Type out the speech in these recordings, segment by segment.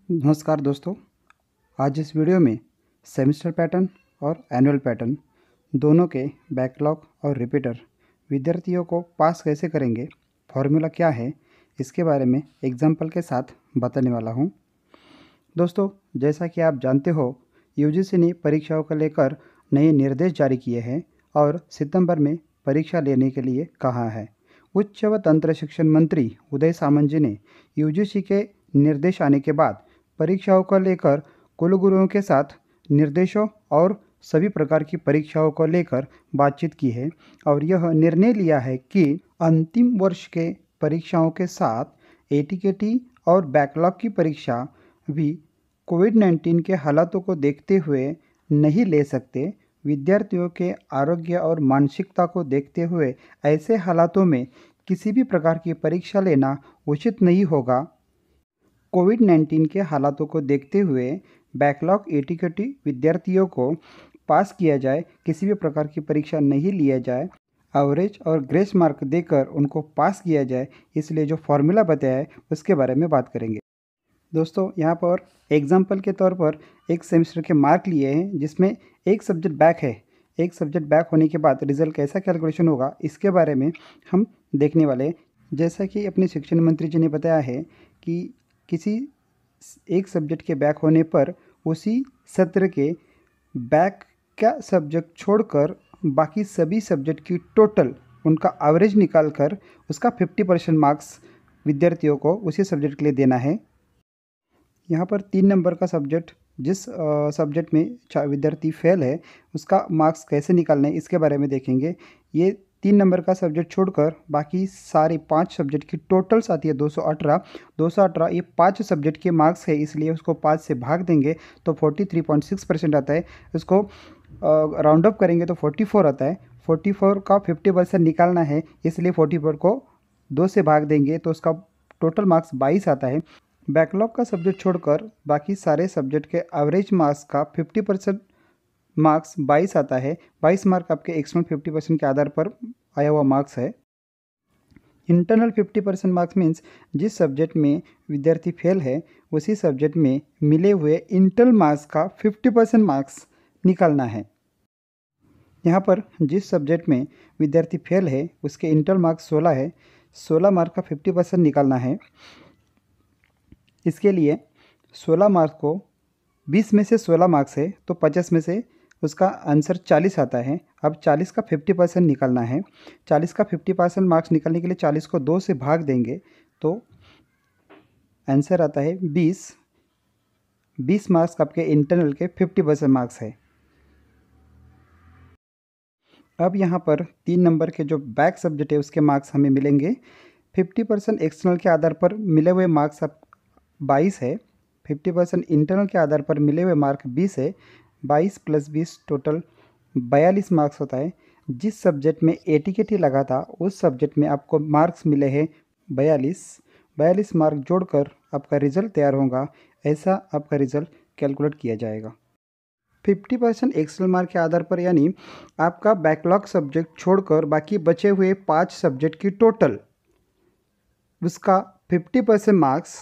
नमस्कार दोस्तों। आज इस वीडियो में सेमेस्टर पैटर्न और एनुअल पैटर्न दोनों के बैकलॉग और रिपीटर विद्यार्थियों को पास कैसे करेंगे, फॉर्मूला क्या है, इसके बारे में एग्जाम्पल के साथ बताने वाला हूं। दोस्तों, जैसा कि आप जानते हो, यूजीसी ने परीक्षाओं को लेकर नए निर्देश जारी किए हैं और सितंबर में परीक्षा लेने के लिए कहा है। उच्च व तंत्र शिक्षण मंत्री उदय सामंत जी ने यूजीसी के निर्देश आने के बाद परीक्षाओं को लेकर कुलगुरुओं के साथ निर्देशों और सभी प्रकार की परीक्षाओं को लेकर बातचीत की है और यह निर्णय लिया है कि अंतिम वर्ष के परीक्षाओं के साथ एटीकेटी और बैकलॉग की परीक्षा भी कोविड-19 के हालातों को देखते हुए नहीं ले सकते। विद्यार्थियों के आरोग्य और मानसिकता को देखते हुए ऐसे हालातों में किसी भी प्रकार की परीक्षा लेना उचित नहीं होगा। कोविड-19 के हालातों को देखते हुए बैकलॉग एटीकेटी विद्यार्थियों को पास किया जाए, किसी भी प्रकार की परीक्षा नहीं लिया जाए, एवरेज और ग्रेस मार्क देकर उनको पास किया जाए। इसलिए जो फॉर्मूला बताया है उसके बारे में बात करेंगे। दोस्तों, यहाँ पर एग्जाम्पल के तौर पर एक सेमेस्टर के मार्क लिए हैं जिसमें एक सब्जेक्ट बैक है। एक सब्जेक्ट बैक होने के बाद रिजल्ट कैसा कैलकुलेशन होगा, इसके बारे में हम देखने वाले हैं। जैसा कि अपने शिक्षण मंत्री जी ने बताया है कि किसी एक सब्जेक्ट के बैक होने पर उसी सत्र के बैक का सब्जेक्ट छोड़कर बाकी सभी सब्जेक्ट की टोटल उनका एवरेज निकाल कर उसका 50% मार्क्स विद्यार्थियों को उसी सब्जेक्ट के लिए देना है। यहाँ पर 3 नंबर का सब्जेक्ट, जिस सब्जेक्ट में विद्यार्थी फेल है उसका मार्क्स कैसे निकालना है इसके बारे में देखेंगे। ये 3 नंबर का सब्जेक्ट छोड़कर बाकी सारे 5 सब्जेक्ट की टोटल्स आती है 218 ये 5 सब्जेक्ट के मार्क्स है, इसलिए उसको 5 से भाग देंगे तो 43.6% आता है। उसको राउंड अप करेंगे तो 44 आता है। 44 का 50% निकालना है, इसलिए 44 को 2 से भाग देंगे तो उसका टोटल मार्क्स 22 आता है। बैकलॉग का सब्जेक्ट छोड़कर बाकी सारे सब्जेक्ट के एवरेज मार्क्स का 50% मार्क्स 22 आता है। 22 मार्क आपके एक्सटर्नल 50% के आधार पर आया हुआ मार्क्स है। इंटरनल 50% मार्क्स मीन्स जिस सब्जेक्ट में विद्यार्थी फेल है उसी सब्जेक्ट में मिले हुए इंटरनल मार्क्स का 50% मार्क्स निकालना है। यहाँ पर जिस सब्जेक्ट में विद्यार्थी फेल है उसके इंटरनल मार्क्स 16 है, 16 मार्क का 50% निकालना है। इसके लिए 16 मार्क्स को 20 में से 16 मार्क्स है तो 50 में से उसका आंसर 40 आता है। अब 40 का 50% निकालना है। 40 का 50% मार्क्स निकालने के लिए 40 को 2 से भाग देंगे तो आंसर आता है 20। 20 मार्क्स आपके इंटरनल के 50% मार्क्स है। अब यहाँ पर 3 नंबर के जो बैक सब्जेक्ट है उसके मार्क्स हमें मिलेंगे। 50% एक्सटर्नल के आधार पर मिले हुए मार्क्स अब 22 है। 50% इंटरनल के आधार पर मिले हुए मार्क 20 है। 22 + 20 टोटल 42 मार्क्स होता है। जिस सब्जेक्ट में एटीकेटी लगा था उस सब्जेक्ट में आपको मार्क्स मिले हैं 42 मार्क जोड़कर आपका रिज़ल्ट तैयार होगा। ऐसा आपका रिज़ल्ट कैलकुलेट किया जाएगा 50% एक्सटर्नल मार्क के आधार पर, यानी आपका बैकलॉग सब्जेक्ट छोड़कर बाकी बचे हुए 5 सब्जेक्ट की टोटल उसका 50% मार्क्स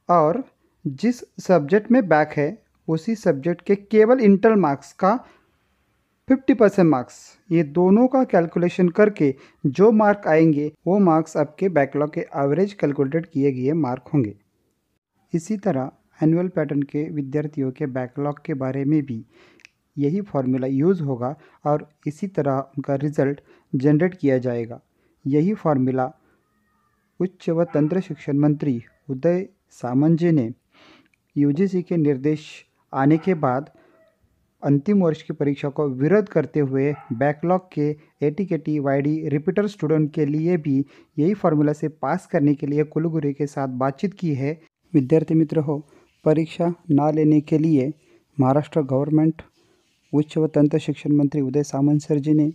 और जिस सब्जेक्ट में बैक है उसी सब्जेक्ट के केवल इंटरनल मार्क्स का 50% मार्क्स, ये दोनों का कैलकुलेशन करके जो मार्क आएंगे वो मार्क्स आपके बैकलॉग के एवरेज कैलकुलेटेड किए गए मार्क होंगे। इसी तरह एनुअल पैटर्न के विद्यार्थियों के बैकलॉग के बारे में भी यही फार्मूला यूज़ होगा और इसी तरह उनका रिज़ल्ट जनरेट किया जाएगा। यही फार्मूला उच्च व तंत्र शिक्षण मंत्री उदय सामंत जी ने यूजीसी के निर्देश आने के बाद अंतिम वर्ष की परीक्षा को विरोध करते हुए बैकलॉग के एटीकेटी वाईडी रिपीटर स्टूडेंट के लिए भी यही फार्मूला से पास करने के लिए कुलगुरु के साथ बातचीत की है। विद्यार्थी मित्र हो, परीक्षा ना लेने के लिए महाराष्ट्र गवर्नमेंट उच्च व तंत्र शिक्षण मंत्री उदय सामंत सर जी ने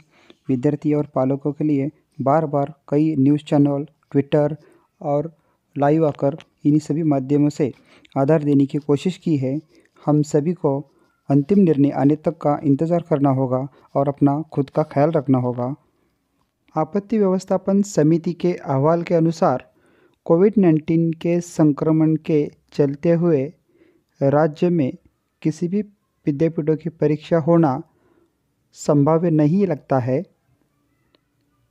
विद्यार्थी और पालकों के लिए बार बार कई न्यूज़ चैनल, ट्विटर और लाइव आकर इन्हीं सभी माध्यमों से आधार देने की कोशिश की है। हम सभी को अंतिम निर्णय आने तक का इंतज़ार करना होगा और अपना खुद का ख्याल रखना होगा। आपत्ति व्यवस्थापन समिति के अहवाल के अनुसार कोविड-19 के संक्रमण के चलते हुए राज्य में किसी भी विद्यापीठों की परीक्षा होना संभाव्य नहीं लगता है।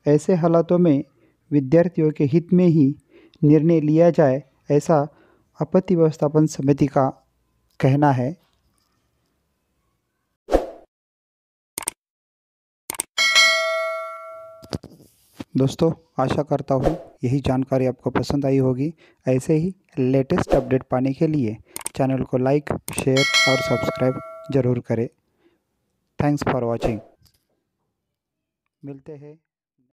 ऐसे हालातों में विद्यार्थियों के हित में ही निर्णय लिया जाए, ऐसा आपत्ति व्यवस्थापन समिति का कहना है। दोस्तों, आशा करता हूँ यही जानकारी आपको पसंद आई होगी। ऐसे ही लेटेस्ट अपडेट पाने के लिए चैनल को लाइक, शेयर और सब्सक्राइब ज़रूर करें। Thanks for watching. मिलते हैं